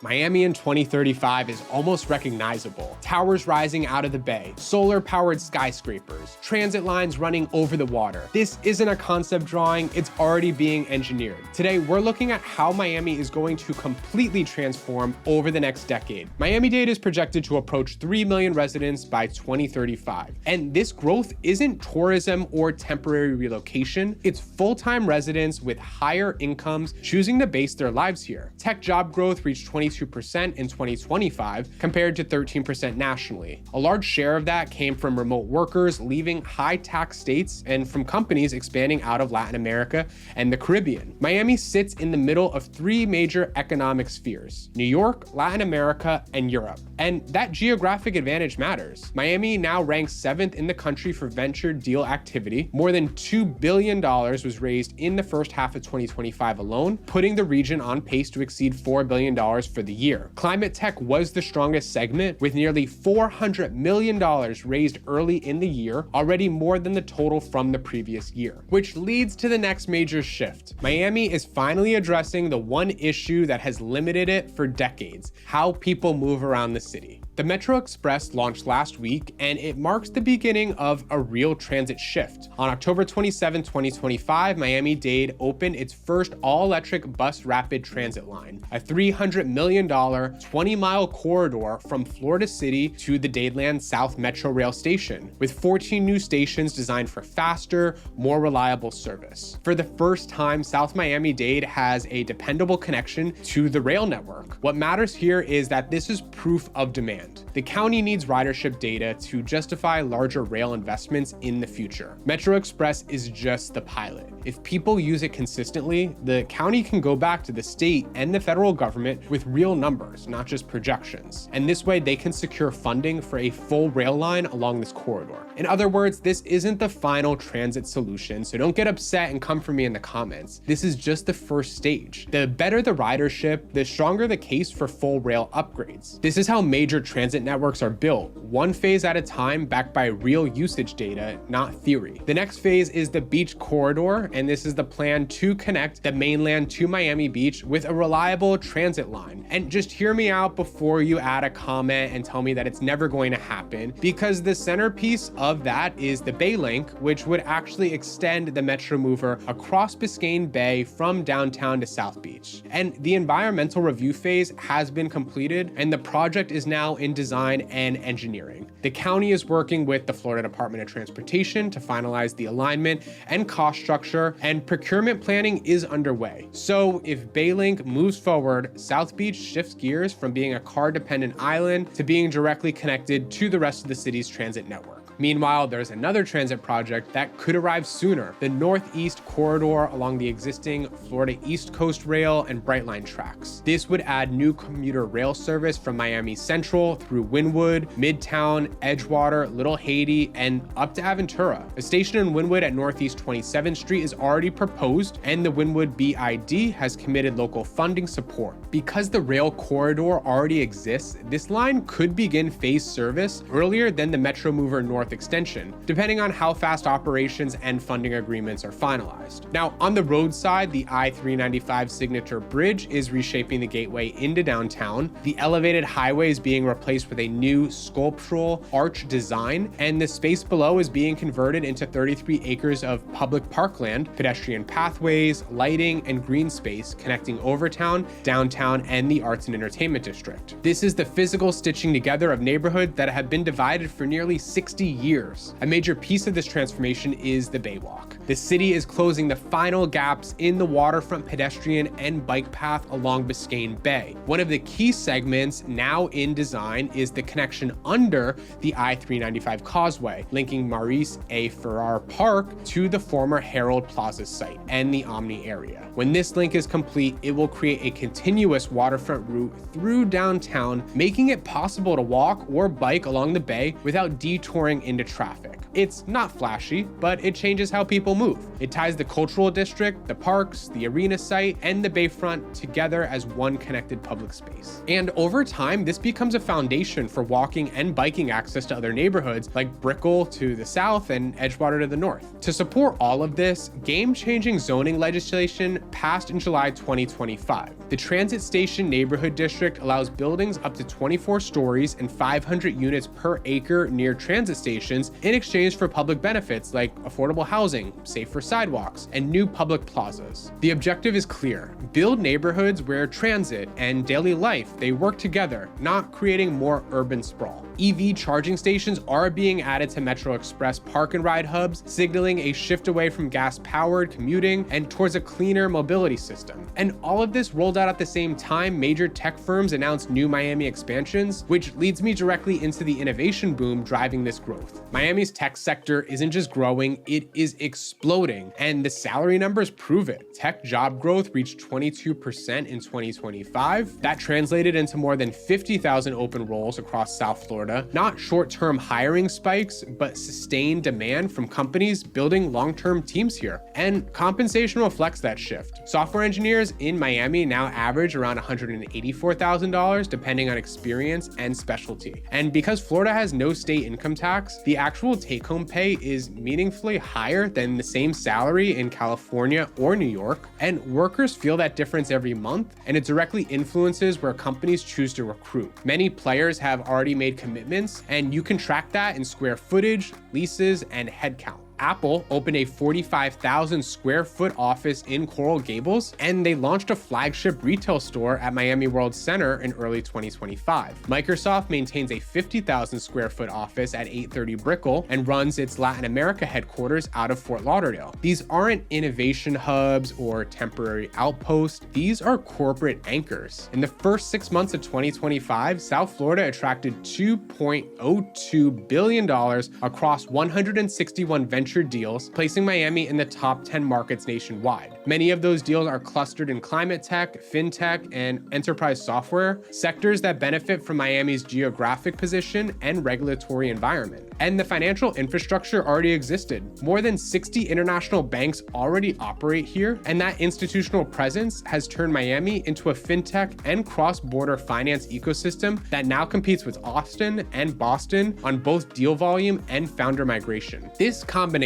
Miami in 2035 is almost recognizable. Towers rising out of the bay, solar-powered skyscrapers, transit lines running over the water. This isn't a concept drawing, it's already being engineered. Today, we're looking at how Miami is going to completely transform over the next decade. Miami-Dade is projected to approach 3 million residents by 2035. And this growth isn't tourism or temporary relocation, it's full-time residents with higher incomes choosing to base their lives here. Tech job growth reached 22% in 2025 compared to 13% nationally. A large share of that came from remote workers leaving high-tax states and from companies expanding out of Latin America and the Caribbean. Miami sits in the middle of three major economic spheres: New York, Latin America, and Europe. And that geographic advantage matters. Miami now ranks 7th in the country for venture deal activity. More than $2 billion was raised in the first half of 2025 alone, putting the region on pace to exceed $4 billion for the year. Climate tech was the strongest segment, with nearly $400 million raised early in the year, already more than the total from the previous year. Which leads to the next major shift. Miami is finally addressing the one issue that has limited it for decades: how people move around the city. The Metro Express launched last week, and it marks the beginning of a real transit shift. On October 27, 2025, Miami-Dade opened its first all-electric bus rapid transit line, a $300 million, 20-mile corridor from Florida City to the Dadeland South Metro Rail Station, with 14 new stations designed for faster, more reliable service. For the first time, South Miami-Dade has a dependable connection to the rail network. What matters here is that this is proof of demand. The county needs ridership data to justify larger rail investments in the future. Metro Express is just the pilot. If people use it consistently, the county can go back to the state and the federal government with real numbers, not just projections. And this way they can secure funding for a full rail line along this corridor. In other words, this isn't the final transit solution, so don't get upset and come for me in the comments. This is just the first stage. The better the ridership, the stronger the case for full rail upgrades. This is how major transit networks are built, one phase at a time, backed by real usage data, not theory. The next phase is the beach corridor, and this is the plan to connect the mainland to Miami Beach with a reliable transit line. And just hear me out before you add a comment and tell me that it's never going to happen, because the centerpiece of that is the Bay Link, which would actually extend the Metro Mover across Biscayne Bay from downtown to South Beach. And the environmental review phase has been completed, and the project is now in design and engineering. The county is working with the Florida Department of Transportation to finalize the alignment and cost structure, and procurement planning is underway. So if Baylink moves forward, South Beach shifts gears from being a car-dependent island to being directly connected to the rest of the city's transit network. Meanwhile, there's another transit project that could arrive sooner: the Northeast Corridor along the existing Florida East Coast Rail and Brightline tracks. This would add new commuter rail service from Miami Central through Wynwood, Midtown, Edgewater, Little Haiti, and up to Aventura. A station in Wynwood at Northeast 27th Street is already proposed, and the Wynwood BID has committed local funding support. Because the rail corridor already exists, this line could begin phase service earlier than the Metro Mover North extension, depending on how fast operations and funding agreements are finalized. Now, on the road side, the I-395 Signature Bridge is reshaping the gateway into downtown. The elevated highway is being replaced with a new sculptural arch design, and the space below is being converted into 33 acres of public parkland, pedestrian pathways, lighting, and green space connecting Overtown, downtown, and the arts and entertainment district. This is the physical stitching together of neighborhoods that have been divided for nearly 60 years. A major piece of this transformation is the Baywalk. The city is closing the final gaps in the waterfront pedestrian and bike path along Biscayne Bay. One of the key segments now in design is the connection under the I-395 causeway, linking Maurice A. Farrar Park to the former Herald Plaza site and the Omni area. When this link is complete, it will create a continuous waterfront route through downtown, making it possible to walk or bike along the bay without detouring into traffic. It's not flashy, but it changes how people move. It ties the cultural district, the parks, the arena site, and the bayfront together as one connected public space. And over time, this becomes a foundation for walking and biking access to other neighborhoods like Brickell to the south and Edgewater to the north. To support all of this, game-changing zoning legislation passed in July 2025. The Transit Station Neighborhood District allows buildings up to 24 stories and 500 units per acre near transit stations in exchange for public benefits like affordable housing, safer sidewalks, and new public plazas. The objective is clear: build neighborhoods where transit and daily life, they work together, not creating more urban sprawl. EV charging stations are being added to Metro Express park and ride hubs, signaling a shift away from gas-powered commuting and towards a cleaner mobility system. And all of this rolled out at the same time major tech firms announced new Miami expansions, which leads me directly into the innovation boom driving this growth. Miami's tech sector isn't just growing, it is exploding, and the salary numbers prove it. Tech job growth reached 22% in 2025. That translated into more than 50,000 open roles across South Florida. Not short-term hiring spikes, but sustained demand from companies building long-term teams here. And compensation reflects that shift. Software engineers in Miami now average around $184,000 depending on experience and specialty. And because Florida has no state income tax, the actual take-home pay is meaningfully higher than the same salary in California or New York. And workers feel that difference every month, and it directly influences where companies choose to recruit. Many players have already made commitments, and you can track that in square footage, leases, and headcount. Apple opened a 45,000 square foot office in Coral Gables, and they launched a flagship retail store at Miami World Center in early 2025. Microsoft maintains a 50,000 square foot office at 830 Brickell and runs its Latin America headquarters out of Fort Lauderdale. These aren't innovation hubs or temporary outposts, these are corporate anchors. In the first 6 months of 2025, South Florida attracted $2.02 billion across 161 venture deals, placing Miami in the top 10 markets nationwide. Many of those deals are clustered in climate tech, fintech, and enterprise software, sectors that benefit from Miami's geographic position and regulatory environment. And the financial infrastructure already existed. More than 60 international banks already operate here, and that institutional presence has turned Miami into a fintech and cross-border finance ecosystem that now competes with Austin and Boston on both deal volume and founder migration. This combination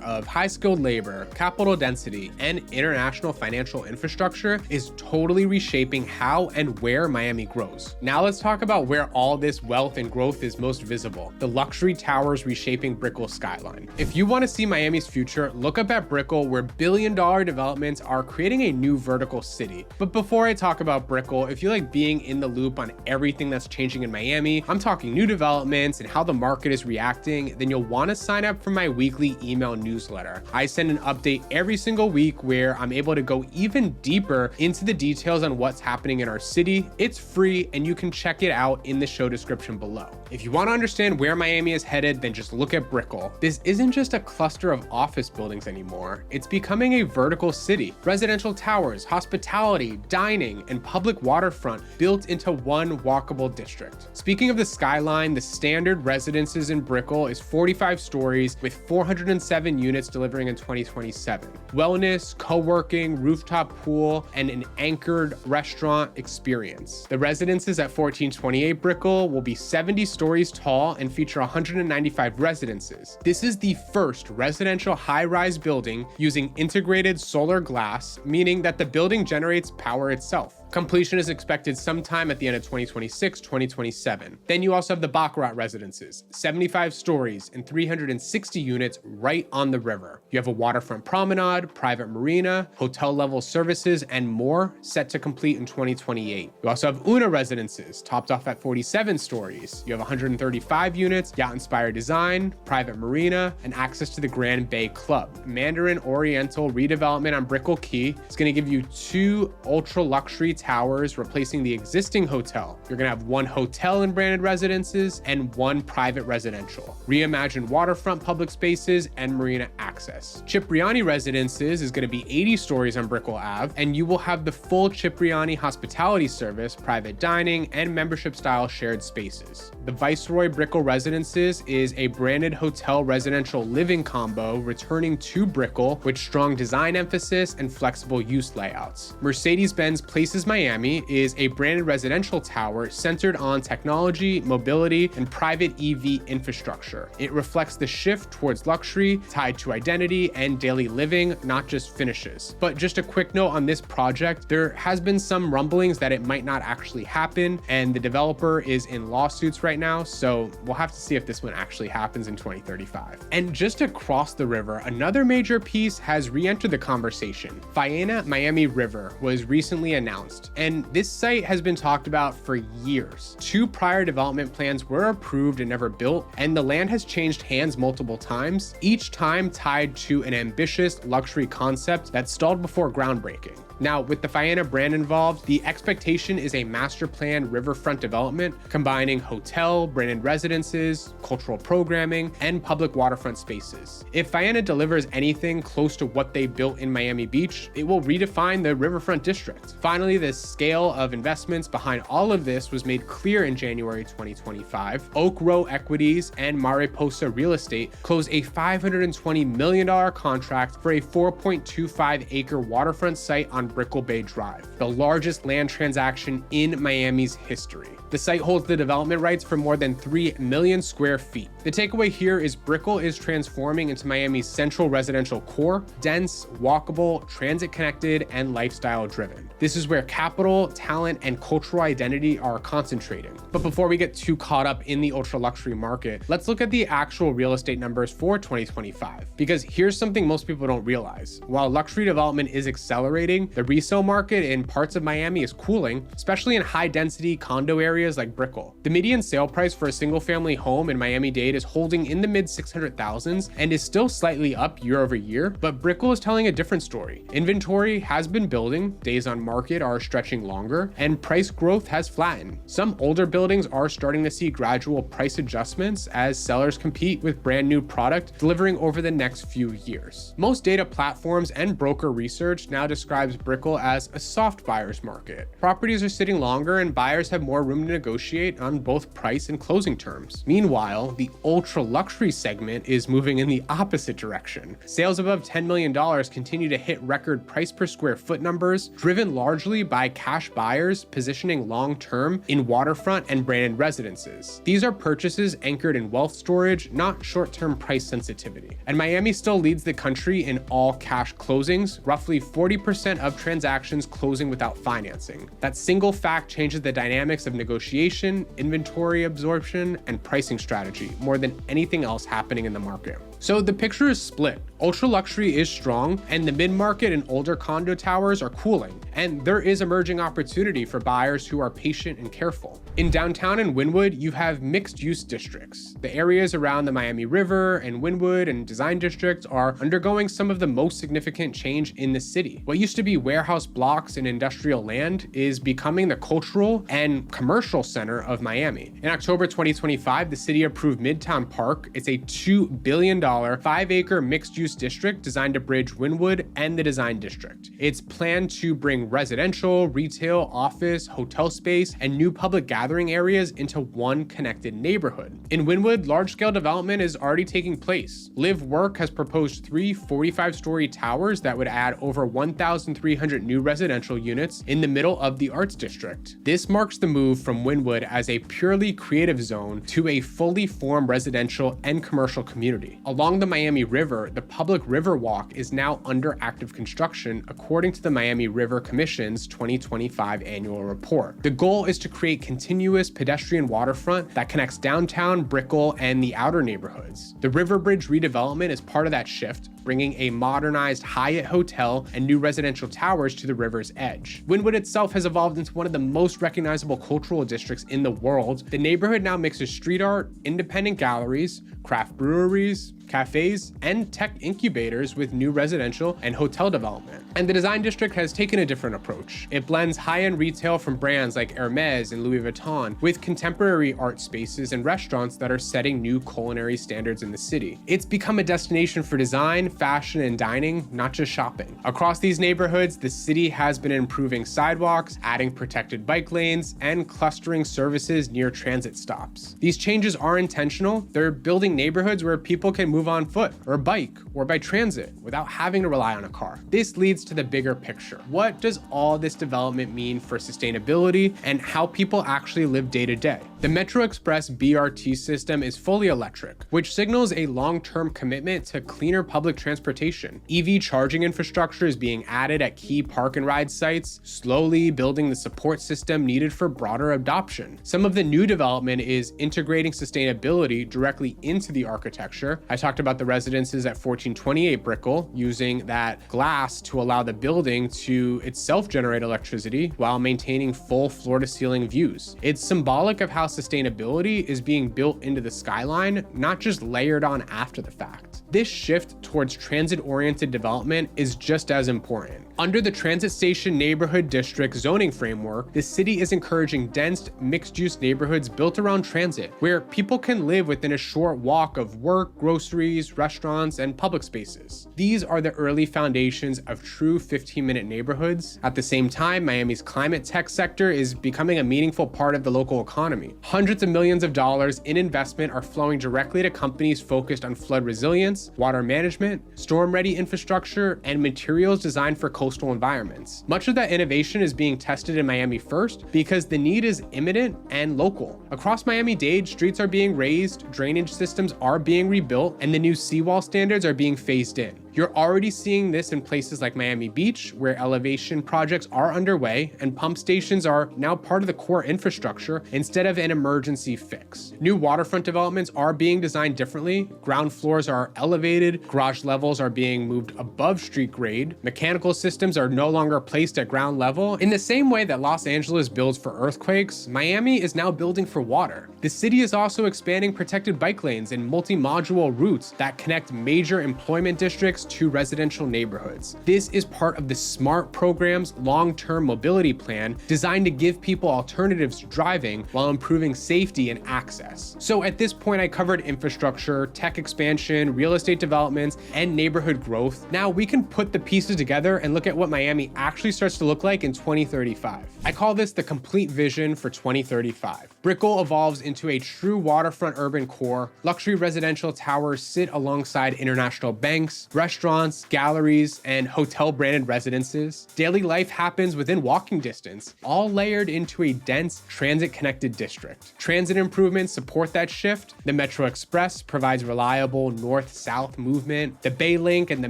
of high-skilled labor, capital density, and international financial infrastructure is totally reshaping how and where Miami grows. Now let's talk about where all this wealth and growth is most visible: the luxury towers reshaping Brickell's skyline. If you want to see Miami's future, look up at Brickell, where billion-dollar developments are creating a new vertical city. But before I talk about Brickell, if you like being in the loop on everything that's changing in Miami, I'm talking new developments and how the market is reacting, then you'll want to sign up for my weekly email newsletter. I send an update every single week where I'm able to go even deeper into the details on what's happening in our city. It's free and you can check it out in the show description below. If you want to understand where Miami is headed, then just look at Brickell. This isn't just a cluster of office buildings anymore. It's becoming a vertical city. Residential towers, hospitality, dining, and public waterfront built into one walkable district. Speaking of the skyline, the standard residences in Brickell is 45 stories with 407 units delivering in 2027. Wellness, co-working, rooftop pool, and an anchored restaurant experience. The residences at 1428 Brickell will be 70 stories tall and feature 195 residences. This is the first residential high-rise building using integrated solar glass, meaning that the building generates power itself. Completion is expected sometime at the end of 2026-2027. Then you also have the Baccarat residences, 75 stories and 360 units right on the river. You have a waterfront promenade, private marina, hotel-level services, and more set to complete in 2028. You also have Una residences, topped off at 47 stories. You have 135 units, yacht-inspired design, private marina, and access to the Grand Bay Club. Mandarin Oriental redevelopment on Brickell Key is going to give you 2 ultra-luxury towers replacing the existing hotel. You're gonna have one hotel in branded residences and one private residential. Reimagined waterfront public spaces and marina access. Cipriani Residences is gonna be 80 stories on Brickell Ave, and you will have the full Cipriani hospitality service, private dining, and membership-style shared spaces. The Viceroy Brickell Residences is a branded hotel residential living combo returning to Brickell with strong design emphasis and flexible use layouts. Mercedes-Benz Places Miami is a branded residential tower centered on technology, mobility, and private EV infrastructure. It reflects the shift towards luxury tied to identity and daily living, not just finishes. But just a quick note on this project, there has been some rumblings that it might not actually happen, and the developer is in lawsuits right now, so we'll have to see if this one actually happens in 2035. And just across the river, another major piece has re-entered the conversation. Faena Miami River was recently announced, and this site has been talked about for years. 2 prior development plans were approved and never built, and the land has changed hands multiple times, each time tied to an ambitious luxury concept that stalled before groundbreaking. Now, with the Faena brand involved, the expectation is a master plan riverfront development combining hotel, branded residences, cultural programming, and public waterfront spaces. If Faena delivers anything close to what they built in Miami Beach, it will redefine the riverfront district. Finally, the scale of investments behind all of this was made clear in January 2025. Oak Row Equities and Mariposa Real Estate closed a $520 million contract for a 4.25-acre waterfront site on Brickell Bay Drive, the largest land transaction in Miami's history. The site holds the development rights for more than 3 million square feet. The takeaway here is Brickell is transforming into Miami's central residential core, dense, walkable, transit-connected, and lifestyle-driven. This is where capital, talent, and cultural identity are concentrating. But before we get too caught up in the ultra-luxury market, let's look at the actual real estate numbers for 2025. Because here's something most people don't realize. While luxury development is accelerating, the resale market in parts of Miami is cooling, especially in high-density condo areas like Brickell. The median sale price for a single-family home in Miami-Dade is holding in the mid-600,000s and is still slightly up year over year, but Brickell is telling a different story. Inventory has been building, days on market are stretching longer, and price growth has flattened. Some older buildings are starting to see gradual price adjustments as sellers compete with brand new product delivering over the next few years. Most data platforms and broker research now describes Brickell as a soft buyer's market. Properties are sitting longer and buyers have more room to negotiate on both price and closing terms. Meanwhile, the ultra luxury segment is moving in the opposite direction. Sales above $10 million continue to hit record price per square foot numbers, driven largely by cash buyers positioning long-term in waterfront and branded residences. These are purchases anchored in wealth storage, not short-term price sensitivity. And Miami still leads the country in all cash closings, roughly 40% of transactions closing without financing. That single fact changes the dynamics of negotiation, inventory absorption, and pricing strategy more than anything else happening in the market. So the picture is split. Ultra luxury is strong, and the mid-market and older condo towers are cooling, and there is emerging opportunity for buyers who are patient and careful. In downtown and Wynwood, you have mixed-use districts. The areas around the Miami River and Wynwood and Design District are undergoing some of the most significant change in the city. What used to be warehouse blocks and industrial land is becoming the cultural and commercial center of Miami. In October 2025, the city approved Midtown Park. It's a $2 billion 5-acre mixed-use district designed to bridge Wynwood and the Design District. It's planned to bring residential, retail, office, hotel space, and new public gathering areas into one connected neighborhood. In Wynwood, large-scale development is already taking place. Live Work has proposed 3 45-story towers that would add over 1,300 new residential units in the middle of the Arts District. This marks the move from Wynwood as a purely creative zone to a fully formed residential and commercial community. Along the Miami River, the public river walk is now under active construction according to the Miami River Commission's 2025 annual report. The goal is to create continuous pedestrian waterfront that connects downtown, Brickell, and the outer neighborhoods. The River Bridge redevelopment is part of that shift, bringing a modernized Hyatt hotel and new residential towers to the river's edge. Wynwood itself has evolved into one of the most recognizable cultural districts in the world. The neighborhood now mixes street art, independent galleries, craft breweries, cafes, and tech incubators with new residential and hotel development. And the design district has taken a different approach. It blends high-end retail from brands like Hermes and Louis Vuitton with contemporary art spaces and restaurants that are setting new culinary standards in the city. It's become a destination for design, fashion, and dining, not just shopping. Across these neighborhoods, the city has been improving sidewalks, adding protected bike lanes, and clustering services near transit stops. These changes are intentional. They're building neighborhoods where people can move on foot or bike or by transit without having to rely on a car. This leads to the bigger picture. What does all this development mean for sustainability and how people actually live day to day? The Metro Express BRT system is fully electric, which signals a long-term commitment to cleaner public transportation. EV charging infrastructure is being added at key park and ride sites, slowly building the support system needed for broader adoption. Some of the new development is integrating sustainability directly into the architecture. I talked about the residences at 1428 Brickell using that glass to allow the building to itself generate electricity while maintaining full floor-to-ceiling views. It's symbolic of how sustainability is being built into the skyline, not just layered on after the fact. This shift towards transit-oriented development is just as important. Under the Transit Station Neighborhood District zoning framework, the city is encouraging dense, mixed-use neighborhoods built around transit, where people can live within a short walk of work, groceries, restaurants, and public spaces. These are the early foundations of true 15-minute neighborhoods. At the same time, Miami's climate tech sector is becoming a meaningful part of the local economy. Hundreds of millions of dollars in investment are flowing directly to companies focused on flood resilience, water management, storm-ready infrastructure, and materials designed for coastal environments. Much of that innovation is being tested in Miami first because the need is imminent and local. Across Miami-Dade, streets are being raised, drainage systems are being rebuilt, and the new seawall standards are being phased in. You're already seeing this in places like Miami Beach, where elevation projects are underway and pump stations are now part of the core infrastructure instead of an emergency fix. New waterfront developments are being designed differently. Ground floors are elevated, garage levels are being moved above street grade, mechanical systems are no longer placed at ground level. In the same way that Los Angeles builds for earthquakes, Miami is now building for water. The city is also expanding protected bike lanes and multi-module routes that connect major employment districts to residential neighborhoods. This is part of the SMART program's long-term mobility plan designed to give people alternatives to driving while improving safety and access. So at this point, I covered infrastructure, tech expansion, real estate developments, and neighborhood growth. Now we can put the pieces together and look at what Miami actually starts to look like in 2035. I call this the complete vision for 2035. Brickell evolves into a true waterfront urban core. Luxury residential towers sit alongside international banks, restaurants, galleries, and hotel-branded residences. Daily life happens within walking distance, all layered into a dense, transit-connected district. Transit improvements support that shift. The Metro Express provides reliable north-south movement. The Bay Link and the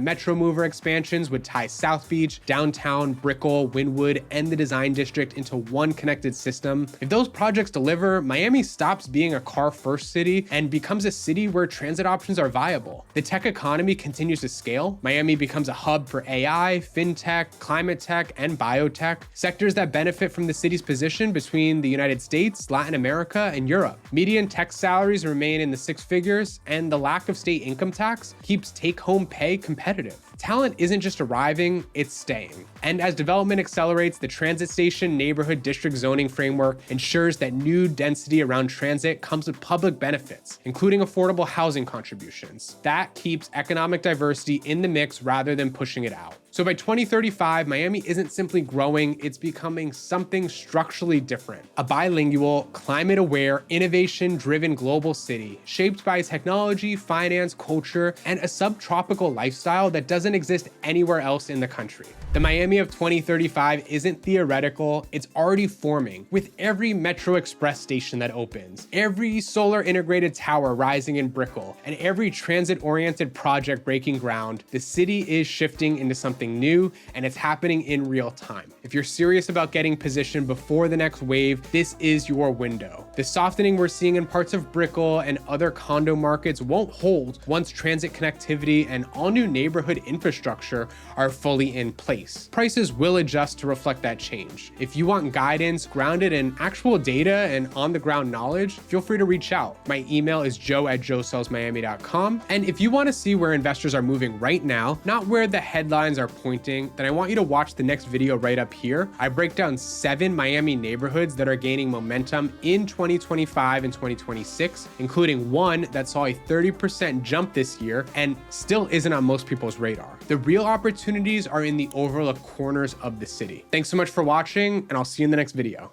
Metro Mover expansions would tie South Beach, downtown, Brickell, Wynwood, and the design district into one connected system. If those projects deliver, Miami stops being a car-first city and becomes a city where transit options are viable. The tech economy continues to scale. Miami becomes a hub for AI, fintech, climate tech, and biotech, sectors that benefit from the city's position between the United States, Latin America, and Europe. Median tech salaries remain in the six figures, and the lack of state income tax keeps take-home pay competitive. Talent isn't just arriving, it's staying. And as development accelerates, the Transit Station Neighborhood District zoning framework ensures that new density around transit comes with public benefits, including affordable housing contributions. That keeps economic diversity in the mix rather than pushing it out. So by 2035, Miami isn't simply growing, it's becoming something structurally different. A bilingual, climate-aware, innovation-driven global city shaped by technology, finance, culture, and a subtropical lifestyle that doesn't exist anywhere else in the country. The Miami of 2035 isn't theoretical, it's already forming, with every Metro Express station that opens, every solar integrated tower rising in Brickell, and every transit-oriented project breaking ground. The city is shifting into something new, and it's happening in real time. If you're serious about getting positioned before the next wave, this is your window. The softening we're seeing in parts of Brickell and other condo markets won't hold once transit connectivity and all new neighborhood infrastructure are fully in place. Prices will adjust to reflect that change. If you want guidance grounded in actual data and on-the-ground knowledge, feel free to reach out. My email is joe@joesellsmiami.com. And if you want to see where investors are moving right now, not where the headlines are pointing, then I want you to watch the next video right up here. I break down 7 Miami neighborhoods that are gaining momentum in 2025 and 2026, including one that saw a 30% jump this year and still isn't on most people's radar. The real opportunities are in the overlooked corners of the city. Thanks so much for watching, and I'll see you in the next video.